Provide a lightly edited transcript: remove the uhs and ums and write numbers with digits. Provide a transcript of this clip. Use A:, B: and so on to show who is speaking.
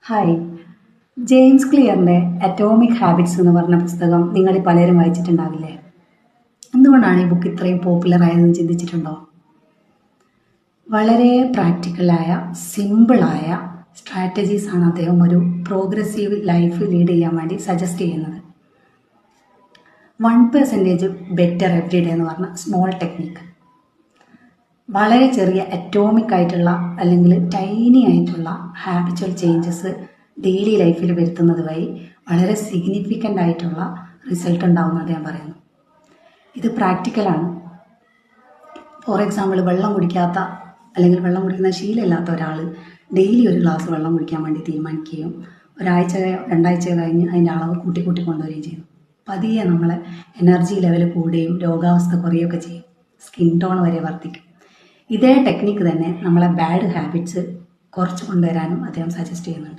A: Hi. James ക്ലിയറിൻ്റെ atomic habits എന്ന് പറഞ്ഞ പുസ്തകം നിങ്ങൾ പലരും വായിച്ചിട്ടുണ്ടാവില്ലേ? എന്തുകൊണ്ടാണ് ഈ ബുക്ക് ഇത്രയും പോപ്പുലർ ആയതെന്ന് ചിന്തിച്ചിട്ടുണ്ടോ? വളരെ പ്രാക്ടിക്കലായ സിമ്പിളായ സ്ട്രാറ്റജീസാണ് അദ്ദേഹം ഒരു പ്രോഗ്രസീവ് ലൈഫ് ലീഡ് ചെയ്യാൻ വേണ്ടി സജസ്റ്റ് ചെയ്യുന്നത്. 1% ബെറ്റർ എവറി ഡേ എന്ന് പറഞ്ഞ സ്മോൾ ടെക്നിക്ക്, വളരെ ചെറിയ അറ്റോമിക് ആയിട്ടുള്ള അല്ലെങ്കിൽ ടൈനി ആയിട്ടുള്ള ഹാബിച്വൽ ചേഞ്ചസ് ഡെയിലി ലൈഫിൽ വരുത്തുന്നത് വഴി വളരെ സിഗ്നിഫിക്കൻ്റ് ആയിട്ടുള്ള റിസൾട്ട് ഉണ്ടാവുന്നത് ഞാൻ പറയുന്നു. ഇത് പ്രാക്ടിക്കലാണ്. ഫോർ എക്സാമ്പിൾ, വെള്ളം കുടിക്കാത്ത അല്ലെങ്കിൽ വെള്ളം കുടിക്കുന്ന ശീലമില്ലാത്ത ഒരാൾ ഡെയിലി ഒരു ഗ്ലാസ് വെള്ളം കുടിക്കാൻ വേണ്ടി തീരുമാനിക്കുകയും ഒരാഴ്ചയോ 2 ആഴ്ചയോ കഴിഞ്ഞ് അതിൻ്റെ അളവ് കൂട്ടി കൊണ്ടുവരികയും ചെയ്യുന്നു. പതിയെ നമ്മളെ എനർജി ലെവൽ കൂടുകയും രോഗാവസ്ഥ കുറയുകയൊക്കെ ചെയ്യും. സ്കിൻ ടോൺ വരെ വർദ്ധിക്കും. ഇതേ ടെക്നിക്ക് തന്നെ നമ്മളെ ബാഡ് ഹാബിറ്റ്സ് കുറച്ച് കൊണ്ടുവരാനും അദ്ദേഹം സജസ്റ്റ് ചെയ്യുന്നുണ്ട്.